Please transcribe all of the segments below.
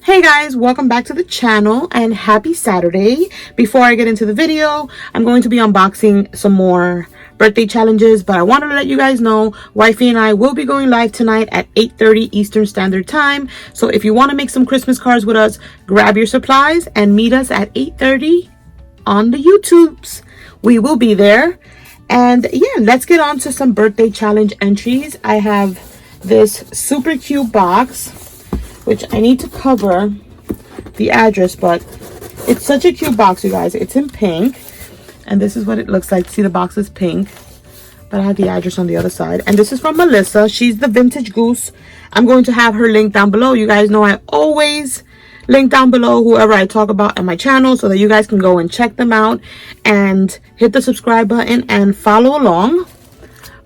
Hey guys, welcome back to the channel and happy Saturday. Before I get into the video, I'm going to be unboxing some more birthday challenges, but I wanted to let you guys know wifey and I will be going live tonight at 8:30 Eastern Standard Time. So if you want to make some Christmas cards with us, grab your supplies and meet us at 8:30 on the YouTubes. We will be there. And yeah, let's get on to some birthday challenge entries. I have this super cute box, which I need to cover the address, but it's such a cute box, you guys. It's in pink, and this is what it looks like. See, the box is pink, but I have the address on the other side. And this is from Melissa. She's the Vintage Goose. I'm going to have her link down below. You guys know I always link down below whoever I talk about on my channel, so that you guys can go and check them out and hit the subscribe button and follow along.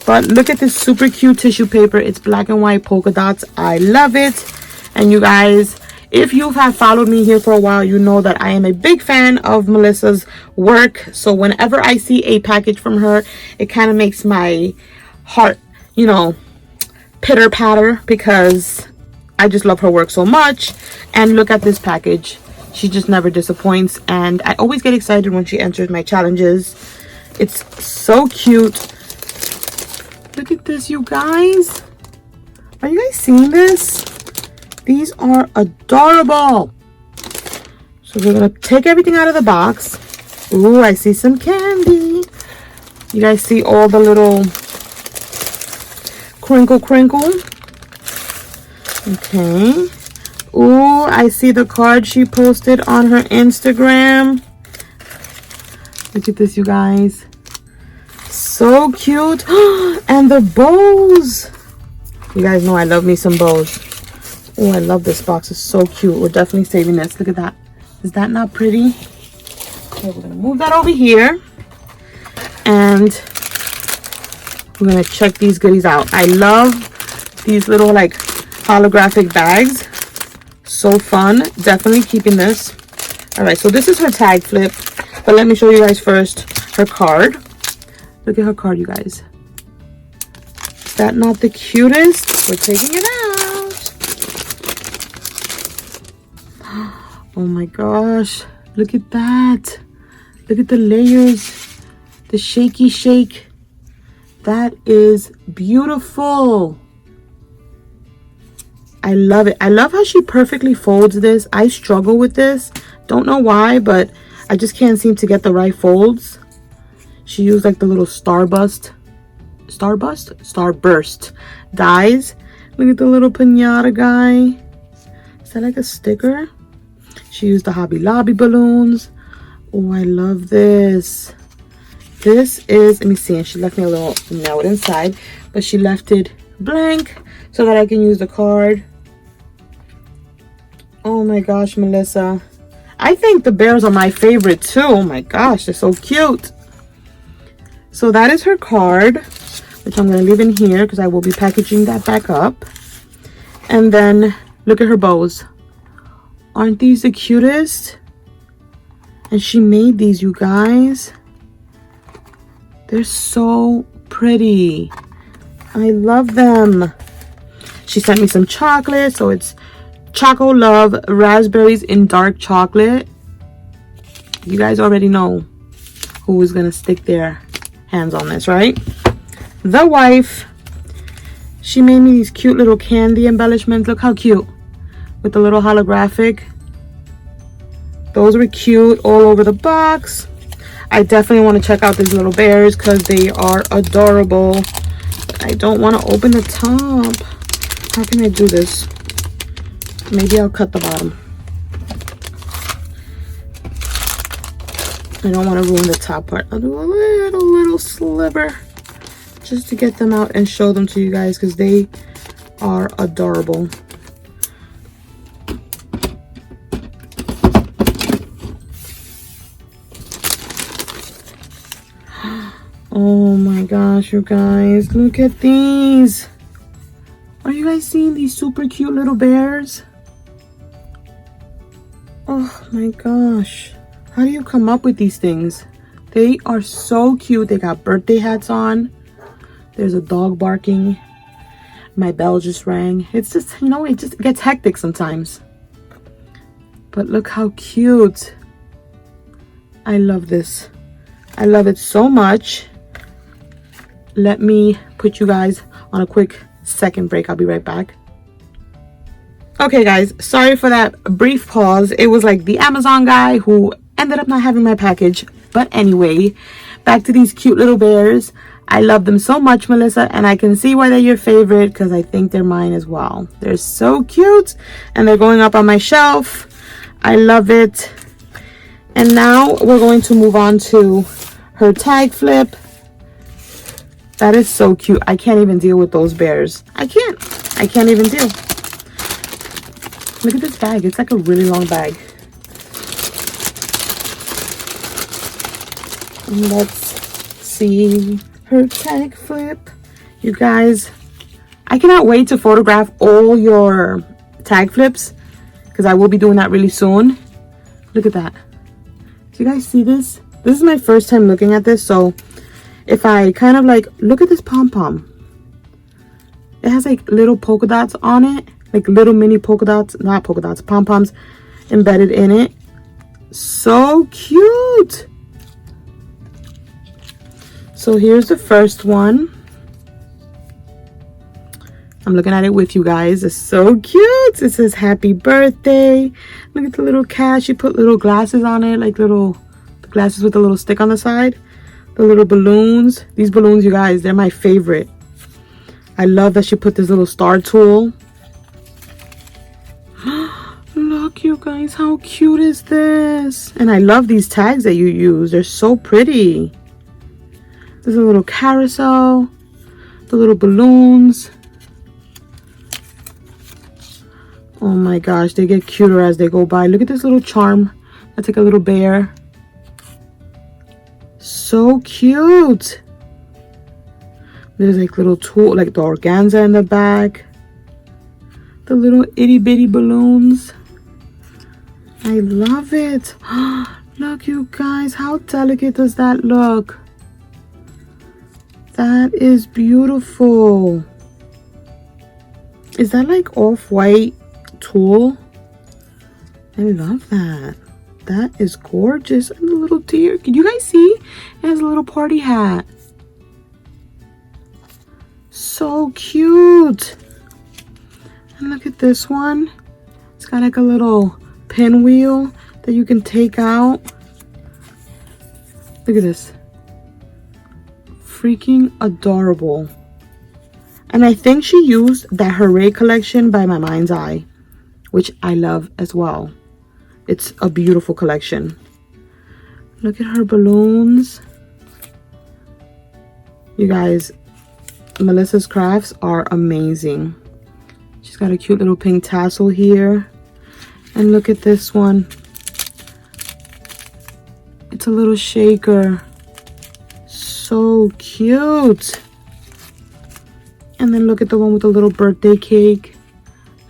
But look at this super cute tissue paper. It's black and white polka dots. I love it. And you guys, if you have followed me here for a while, you know that I am a big fan of Melissa's work. So whenever I see a package from her, it kind of makes my heart, you know, pitter patter, because I just love her work so much. And look at this package. She just never disappoints, and I always get excited when she enters my challenges. It's so cute. Look at this, you guys. Are you guys seeing this? These are adorable. So we're gonna take everything out of the box. Ooh, I see some candy. You guys see all the little crinkle. Okay. Ooh, I see the card she posted on her Instagram. Look at this, you guys. So cute. And the bows. You guys know I love me some bows. Oh, I love this box. It's so cute. We're definitely saving this. Look at that. Is that not pretty? Okay, we're going to move that over here. And we're going to check these goodies out. I love these little like holographic bags. So fun. Definitely keeping this. All right, so this is her tag flip. But let me show you guys first her card. Look at her card, you guys. Is that not the cutest? We're taking it out. Oh my gosh, look at that. Look at the layers, the shaky shake. That is beautiful. I love it. I love how she perfectly folds this. I struggle with this. Don't know why, but I just can't seem to get the right folds. She used like the little starburst dies. Look at the little piñata guy. Is that like a sticker? She used the Hobby Lobby balloons. Oh, I love this. This is, let me see, and she left me a little note inside, but she left it blank so that I can use the card. Oh my gosh, Melissa. I think the bears are my favorite too. Oh my gosh, they're so cute. So that is her card, which I'm going to leave in here because I will be packaging that back up. And then look at her bows. Aren't these the cutest? And she made these, you guys. They're so pretty. I love them. She sent me some chocolate. So it's Choco Love Raspberries in Dark Chocolate. You guys already know who is going to stick their hands on this, right? The wife. She made me these cute little candy embellishments. Look how cute. With the little holographic. Those were cute all over the box. I definitely want to check out these little bears because they are adorable. I don't want to open the top. How can I do this? Maybe I'll cut the bottom. I don't want to ruin the top part. I'll do a little sliver just to get them out and show them to you guys because they are adorable. Oh my gosh, you guys, look at these. Are you guys seeing these super cute little bears? Oh my gosh. How do you come up with these things? They are so cute. They got birthday hats on. There's a dog barking. My bell just rang. It's just, you know, it just gets hectic sometimes. But look how cute. I love this. I love it so much. Let me put you guys on a quick second break. I'll be right back. Okay guys, sorry for that brief pause. It was like the Amazon guy who ended up not having my package. But anyway, back to these cute little bears. I love them so much, Melissa, and I can see why they're your favorite because I think they're mine as well. They're so cute and they're going up on my shelf. I love it. And now we're going to move on to her tag flip. That is so cute. I can't even deal with those bears. I can't even deal. Look at this bag. It's like a really long bag. Let's see her tag flip. You guys, I cannot wait to photograph all your tag flips because I will be doing that really soon. Look at that. Do you guys see this? This is my first time looking at this, so if I kind of like, look at this pom-pom. It has like little polka dots on it, like little mini polka dots, not polka dots, pom-poms embedded in it. So cute. So here's the first one. I'm looking at it with you guys. It's so cute. It says happy birthday. Look at the little cat. She put little glasses on it, like little glasses with a little stick on the side. The little balloons. These balloons, you guys, they're my favorite. I love that she put this little star tool. Look, you guys, how cute is this? And I love these tags that you use. They're so pretty. There's a little carousel. The little balloons. Oh my gosh, they get cuter as they go by. Look at this little charm. That's like a little bear. So cute. There's like little tool, like the organza in the back. The little itty bitty balloons. I love it. Look, you guys, how delicate does that look? That is beautiful. Is that like off-white tulle? I love that. That is gorgeous. And the little deer, can you guys see? It has a little party hat. So cute. And look at this one. It's got like a little pinwheel that you can take out. Look at this. Freaking adorable. And I think she used that Hooray collection by My Mind's Eye, which I love as well. It's a beautiful collection. Look at her balloons. You guys, Melissa's crafts are amazing. She's got a cute little pink tassel here. And look at this one. It's a little shaker. So cute. And then look at the one with the little birthday cake.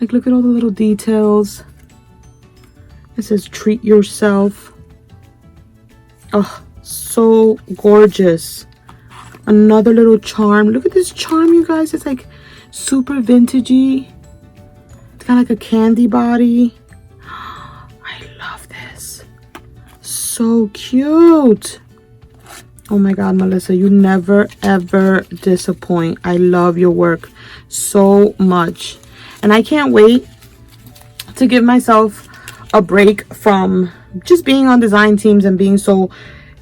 Like, look at all the little details. It says treat yourself. Oh, so gorgeous. Another little charm. Look at this charm, you guys. It's like super vintagey. It's got like a candy body. I love this. So cute. Oh my god, Melissa, you never ever disappoint. I love your work so much. And I can't wait to give myself a break from just being on design teams and being so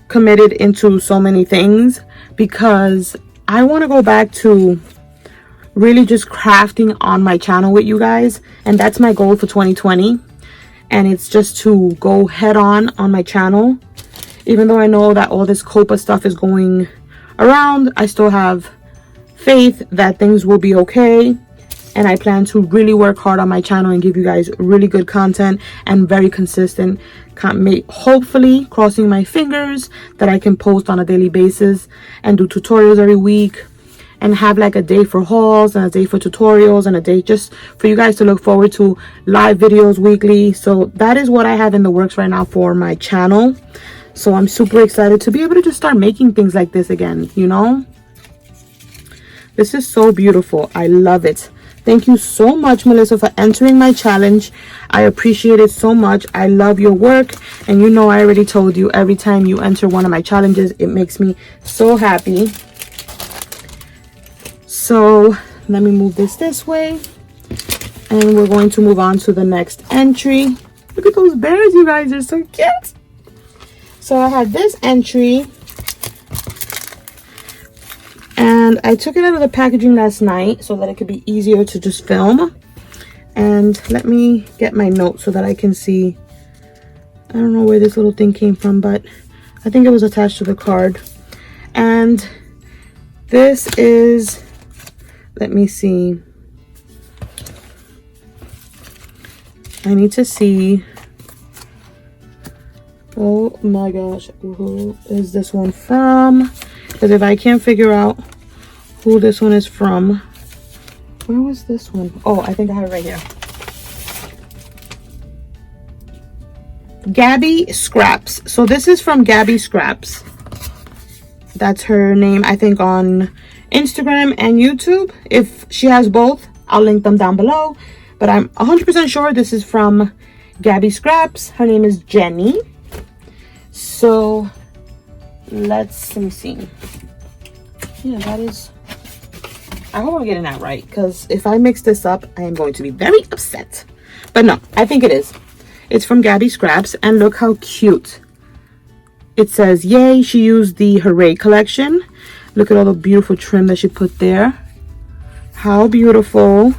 committed into so many things, because I want to go back to really just crafting on my channel with you guys. And that's my goal for 2020. And it's just to go head on my channel. Even though I know that all this COPA stuff is going around, I still have faith that things will be okay. And I plan to really work hard on my channel and give you guys really good content and very consistent. Hopefully, crossing my fingers, that I can post on a daily basis and do tutorials every week. And have like a day for hauls and a day for tutorials and a day just for you guys to look forward to live videos weekly. So that is what I have in the works right now for my channel. So I'm super excited to be able to just start making things like this again, you know? This is so beautiful. I love it. Thank you so much, Melissa, for entering my challenge. I appreciate it so much. I love your work. And you know, I already told you, every time you enter one of my challenges, it makes me so happy. So let me move this way. And we're going to move on to the next entry. Look at those bears, you guys. They're so cute. So I had this entry. And I took it out of the packaging last night so that it could be easier to just film. And let me get my notes so that I can see. I don't know where this little thing came from, but I think it was attached to the card. And this is, let me see. I need to see. Oh my gosh, who is this one from? Because if I can't figure out who this one is from, where was this one? Oh, I think I have it right here. Gabi Scraps. So this is from Gabi Scraps. That's her name, I think, on Instagram and YouTube. If she has both, I'll link them down below. But I'm 100% sure this is from Gabi Scraps. Her name is Jenny. So let me see. Yeah, that is, I hope I'm getting that right, because if I mix this up, I am going to be very upset. But no, I think it is. It's from Gabi Scraps, and look how cute. It says, yay, she used the Hooray collection. Look at all the beautiful trim that she put there. How beautiful.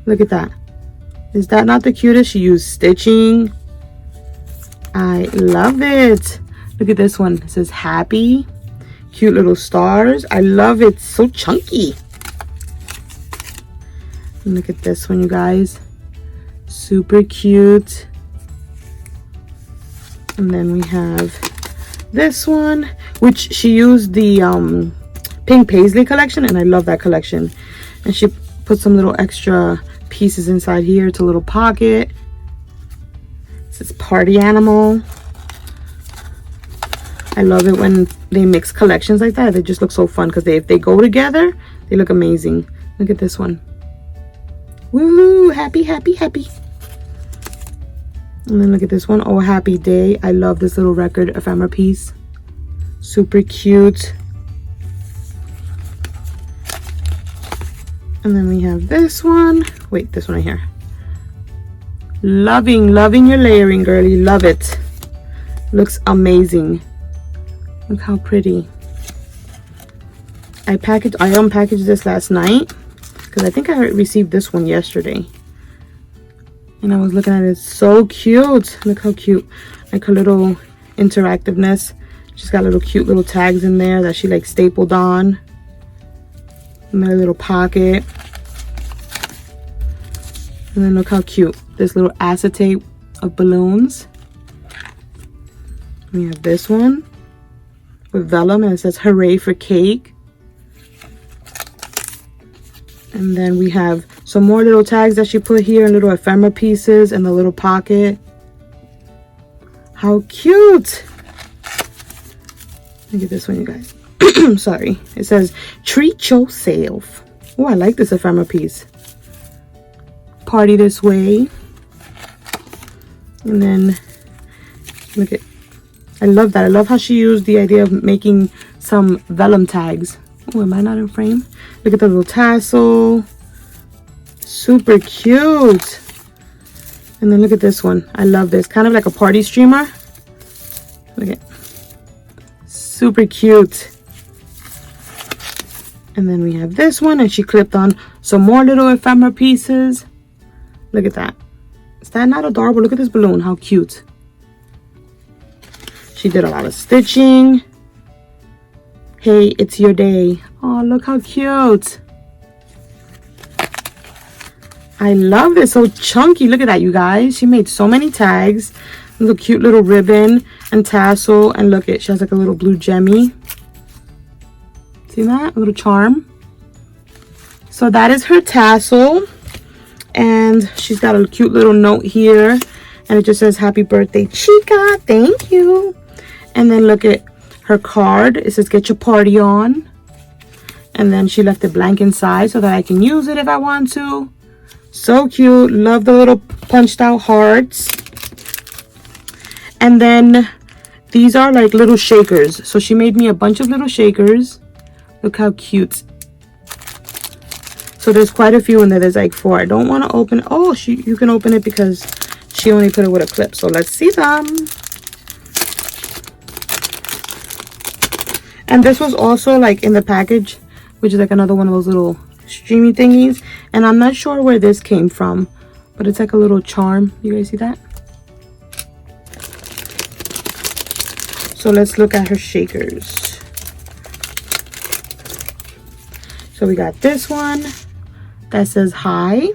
Look at that. Is that not the cutest? She used stitching. I love it. Look at this one. It says happy. Cute little stars. I love it. So chunky. And look at this one, you guys. Super cute. And then we have this one, which she used the pink paisley collection, and I love that collection. And she put some little extra pieces inside here. It's a little pocket. It says party animal. I love it when they mix collections like that. They just look so fun because if they go together, they look amazing. Look at this one. Woo! Happy, happy, happy. And then look at this one. Oh, happy day. I love this little record ephemera piece. Super cute. And then we have this one. Wait, this one right here. Loving your layering, girlie. Love it. Looks amazing. Look how pretty. I unpackaged this last night because I think I received this one yesterday. And I was looking at it. So cute. Look how cute. Like her little interactiveness. She's got little cute little tags in there that she like stapled on. And a little pocket. And then look how cute. This little acetate of balloons. We have this one with vellum, and it says hooray for cake. And then we have some more little tags that she put here, and little ephemera pieces in the little pocket. How cute. Look at this one, you guys. Sorry. It says treat yourself. Oh, I like this ephemera piece. Party this way. And then look at, I love that. I love how she used the idea of making some vellum tags. Oh, am I not in frame? Look at the little tassel. Super cute. And then look at this one. I love this. Kind of like a party streamer. Look at, super cute. And then we have this one, and she clipped on some more little ephemera pieces. Look at that. Is that not adorable? Look at this balloon. How cute. She did a lot of stitching. Hey, it's your day. Oh, look how cute. I love this. So chunky. Look at that, you guys. She made so many tags. Little cute little ribbon and tassel. And look at, she has like a little blue gemmy. See that? A little charm. So that is her tassel. And she's got a cute little note here. And it just says, happy birthday, Chica. Thank you. And then look at her card. It says, get your party on. And then she left it blank inside so that I can use it if I want to. So cute. Love the little punched out hearts. And then these are like little shakers. So she made me a bunch of little shakers. Look how cute. So there's quite a few in there. There's like 4. I don't want to open it. Oh, you can open it because she only put it with a clip. So let's see them. And this was also like in the package, which is like another one of those little streamy thingies. And I'm not sure where this came from, but it's like a little charm. You guys see that? So let's look at her shakers. So we got this one that says hi.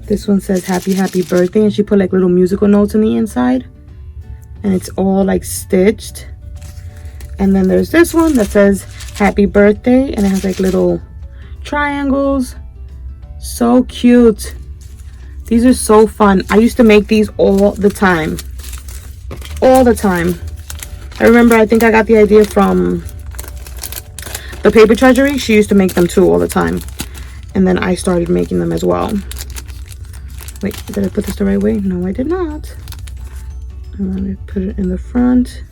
This one says happy birthday, and she put like little musical notes on the inside, and it's all like stitched. And then there's this one that says happy birthday, and it has like little triangles. So cute. These are so fun. I used to make these all the time. All the time. I remember, I think I got the idea from the Paper Treasury. She used to make them too all the time. And then I started making them as well. Wait, did I put this the right way? No, I did not. I'm going to put it in the front.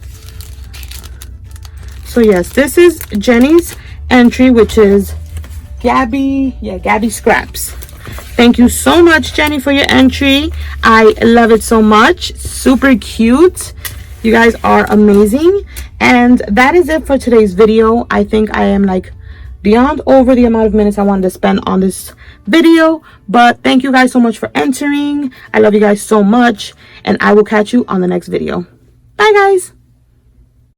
So yes, this is Jenny's entry, which is Gabi Scraps. Thank you so much, Jenny, for your entry. I love it so much. Super cute. You guys are amazing. And that is it for today's video. I think I am like beyond over the amount of minutes I wanted to spend on this video. But thank you guys so much for entering. I love you guys so much. And I will catch you on the next video. Bye, guys.